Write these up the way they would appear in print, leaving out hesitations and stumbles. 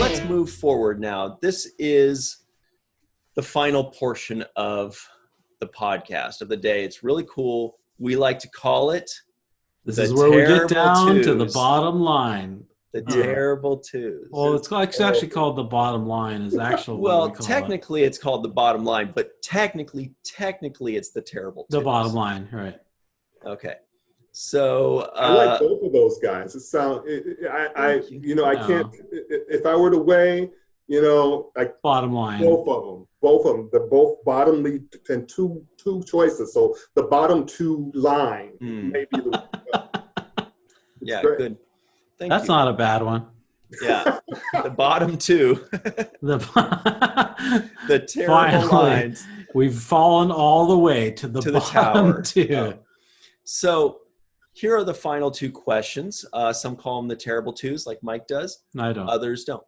let's move forward now. This is the final portion of the podcast of the day. It's really cool. We like to call it This is where we get down twos. to the bottom line. The terrible twos. Well, it's actually called the bottom line. Is actually well, what we call technically it's called the bottom line, but technically it's the terrible twos. the bottom line, right? Okay. So I like both of those guys. It sound I can't if I were to weigh, like bottom line. Both of them. They're both bottomly and two choices. So the bottom two line may be the yeah, great. good. That's not a bad one. Yeah, the bottom two. the terrible Finally, lines. We've fallen all the way to the bottom tower. two. Oh. So here are the final two questions. Some call them the terrible twos, like Mike does. I don't. Others don't.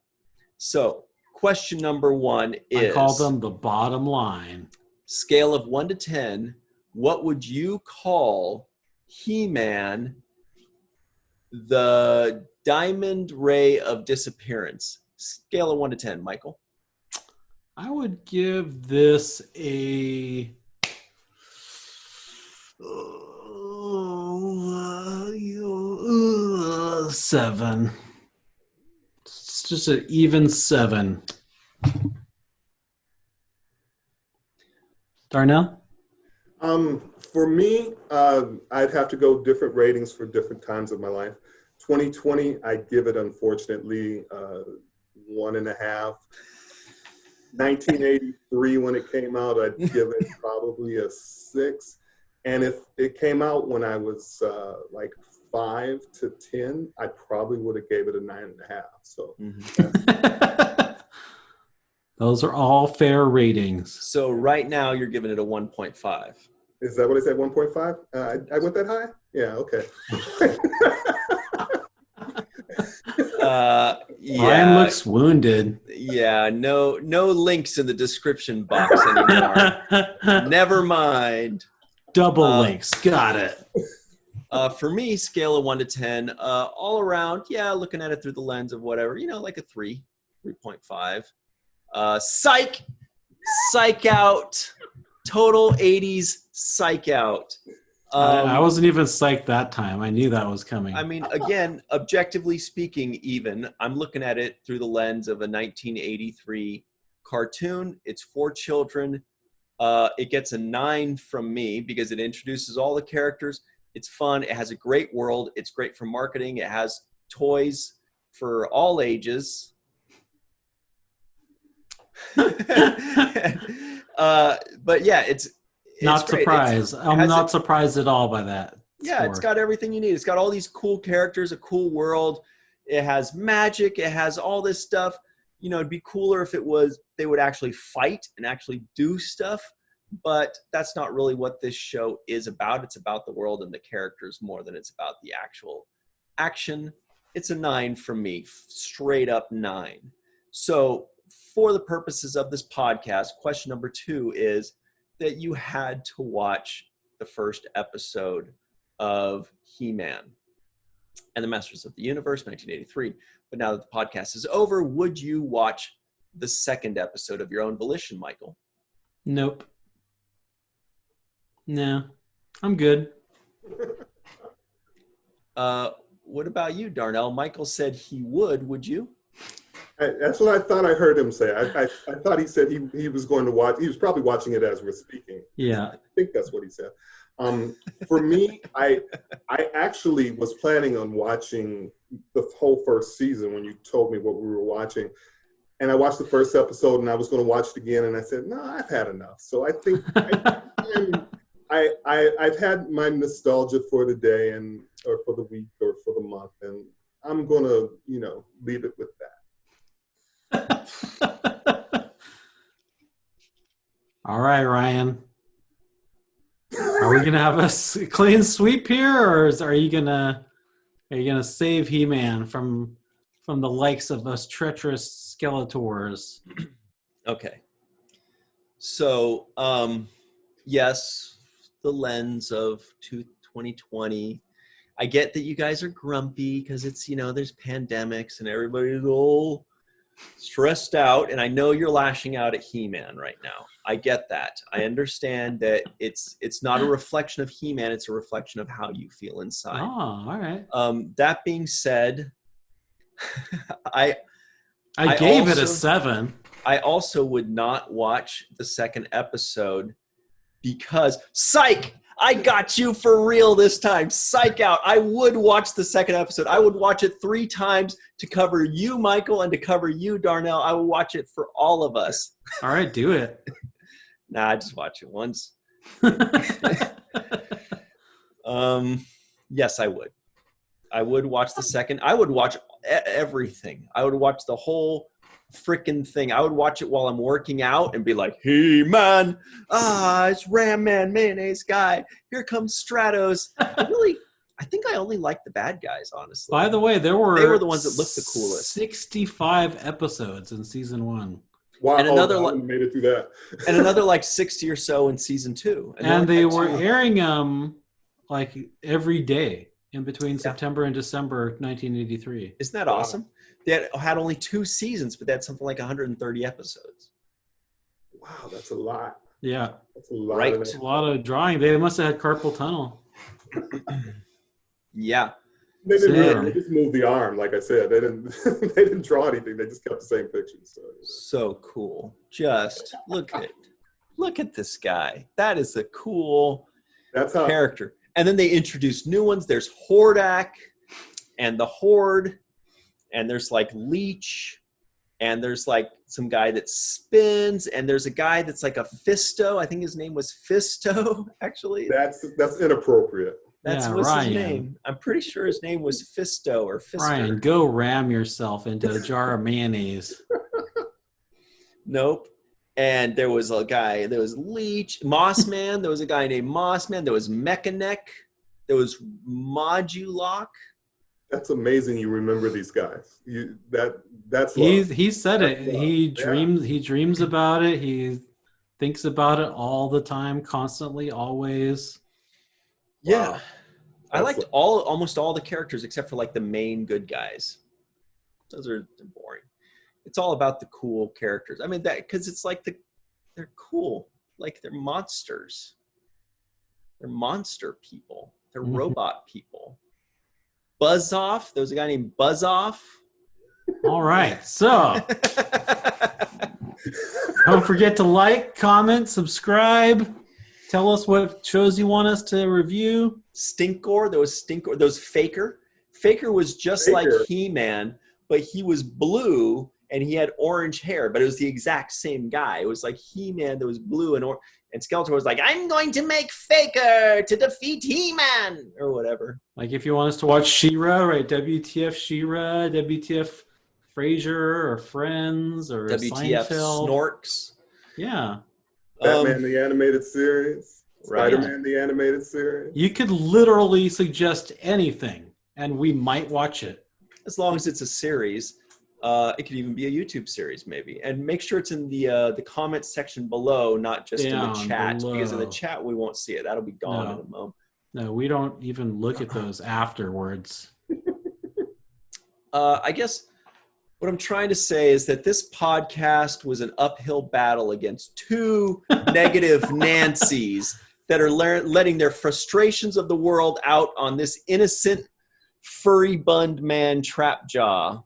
So question number one is... I call them the bottom line. Scale of 1 to 10, what would you call He-Man, the Diamond Ray of Disappearance? Scale of 1 to 10, Michael. I would give this a 7. It's just an even 7. Darnell? For me, I'd have to go different ratings for different times of my life. 2020, I'd give it, unfortunately, 1.5. 1983, when it came out, I'd give it probably a 6. And if it came out when I was like 5 to 10, I probably would have gave it a 9.5. So. Those are all fair ratings. So right now you're giving it a 1.5. Is that what I said, 1.5? I went that high? Yeah, okay. Yeah. Ryan looks wounded. Yeah, no links in the description box anymore. Never mind. Double links. Got it. For me, scale of 1 to 10, all around, looking at it through the lens of whatever, like a 3.5. Psych out. Total 80s psych out. I wasn't even psyched that time. I knew that was coming. I mean, again, objectively speaking, even, I'm looking at it through the lens of a 1983 cartoon. It's for children. It gets a 9 from me because it introduces all the characters. It's fun. It has a great world. It's great for marketing. It has toys for all ages. But yeah, it's not great. surprised. I'm not surprised at all by that. Yeah, it's got everything you need. It's got all these cool characters, a cool world. It has magic. It has all this stuff. It'd be cooler if they would actually fight and actually do stuff. But that's not really what this show is about. It's about the world and the characters more than it's about the actual action. It's a 9 from me, straight up 9. So for the purposes of this podcast, question number 2 is that you had to watch the first episode of He-Man and the Masters of the Universe, 1983. But now that the podcast is over, would you watch the second episode of your own volition, Michael? Nope. No, I'm good. What about you, Darnell? Michael said he would. Would you? That's what I thought I heard him say. I thought he said he was going to watch. He was probably watching it as we're speaking. Yeah. I think that's what he said. For me, I actually was planning on watching the whole first season when you told me what we were watching. And I watched the first episode and I was going to watch it again. And I said, no, I've had enough. So I think I've had my nostalgia for the day or for the week or for the month. And I'm going to, leave it with that. All right, Ryan. Are we gonna have a clean sweep here, or are you gonna save He-Man from the likes of us treacherous Skeletors? Okay. So, yes, the lens of 2020. I get that you guys are grumpy because it's, there's pandemics and everybody's all stressed out, and I know you're lashing out at He-Man right now. I get that. I understand that it's not a reflection of He-Man, it's a reflection of how you feel inside. Oh, all right. That being said, I gave it also, a 7. I also would not watch the second episode because, psych, I got you for real this time. Psych out. I would watch the second episode. I would watch it 3 times to cover you, Michael, and to cover you, Darnell. I would watch it for all of us. All right, do it. Nah, I just watch it once. Yes, I would. I would watch the second. I would watch everything. I would watch the whole freaking thing. I would watch it while I'm working out and be like, "Hey man, it's Ram Man Mayonnaise Guy. Here comes Stratos." I think I only like the bad guys, honestly. By the way, they were the ones that looked the coolest. 65 episodes in season 1. Wow, and another made it through that. And another like 60 or so in season 2. And they were airing like every day in between September and December 1983. Isn't that awesome? They had only 2 seasons, but they had something like 130 episodes. Wow, that's a lot. Yeah. That's a lot. Right. A lot of drawing. They must have had carpal tunnel. Yeah. They didn't. They just moved the arm, like I said. They didn't. They didn't draw anything. They just kept the same pictures. So cool. Just look at this guy. That is a cool character. And then they introduced new ones. There's Hordak and the Horde, and there's like Leech, and there's like some guy that spins, and there's a guy that's like a Fisto. I think his name was Fisto, actually. That's inappropriate. What's Ryan. his name. I'm pretty sure his name was Fisto or Fister. Ryan, go ram yourself into a jar of mayonnaise. Nope. And there was a guy, there was Leech, Mossman, there was a guy named Mossman, there was Mechaneck, there was Modulok. That's amazing you remember these guys. That's love. He said that's it. love. He dreams about it. He thinks about it all the time, constantly, always. Yeah. Wow. I liked almost all the characters except for like the main good guys. Those are boring. It's all about the cool characters. I mean, that because it's like they're cool. Like they're monsters. They're monster people. They're robot people. Buzz Off. There was a guy named Buzz Off. All right. So don't forget to like, comment, subscribe. Tell us what shows you want us to review. Stinkor. There was Stinkor. There was Faker. Faker was just like He-Man, but he was blue and he had orange hair, but it was the exact same guy. It was like He-Man that was blue and Skeletor was like, "I'm going to make Faker to defeat He-Man," or whatever. Like if you want us to watch She-Ra, right? WTF She-Ra, WTF Frasier or Friends or WTF Seinfeld. Snorks. Yeah. Batman the animated series. Right. Spider-Man the animated series. You could literally suggest anything and we might watch it. As long as it's a series. It could even be a YouTube series, maybe. And make sure it's in the comment section below, not just in the chat. Below. Because in the chat, we won't see it. That'll be gone in a moment. No, we don't even look at those afterwards. I guess what I'm trying to say is that this podcast was an uphill battle against 2 negative Nancys that are letting their frustrations of the world out on this innocent, furry-bunned man, Trapjaw.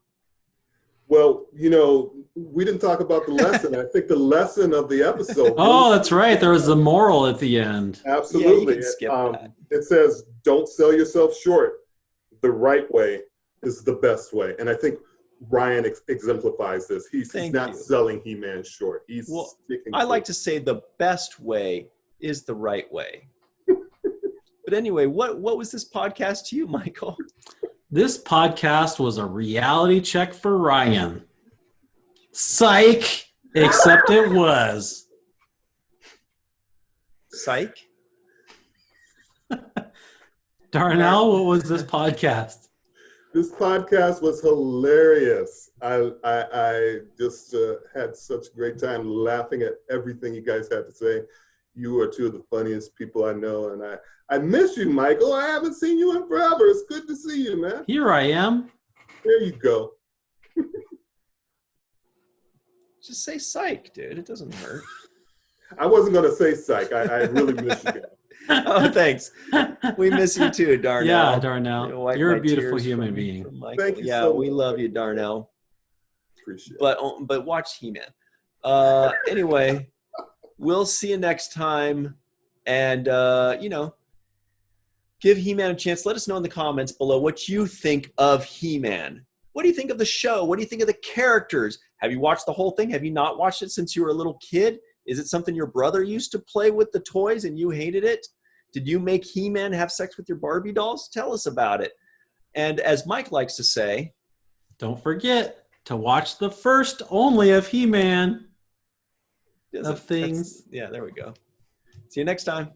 Well, we didn't talk about the lesson. I think the lesson of the episode. Oh, that's right. There was a moral at the end. Absolutely. Yeah, you can skip that. It says, "Don't sell yourself short. The right way is the best way." And I think Ryan exemplifies this. He's not selling He-Man short. He's sticking. I like to say the best way is the right way. But anyway, what was this podcast to you, Michael? This podcast was a reality check for Ryan. Psych! Except it was. Psych? Darnell, what was this podcast? This podcast was hilarious. I just had such a great time laughing at everything you guys had to say. You are 2 of the funniest people I know, and I miss you, Michael. I haven't seen you in forever. It's good to see you, man. Here I am. There you go. Just say psych, dude. It doesn't hurt. I wasn't going to say psych. I really miss you guys. Oh, thanks. We miss you too, Darnell. Yeah, Darnell. You know, wipe You're my a beautiful tears human from- being. from Michael. Thank you Yeah, so we much. love you, Darnell. Appreciate it. But watch He-Man. Anyway, we'll see you next time. And, give He-Man a chance. Let us know in the comments below what you think of He-Man. What do you think of the show? What do you think of the characters? Have you watched the whole thing? Have you not watched it since you were a little kid? Is it something your brother used to play with the toys and you hated it? Did you make He-Man have sex with your Barbie dolls? Tell us about it. And as Mike likes to say, Don't forget to watch the first only of He-Man of things. yeah, there we go. See you next time.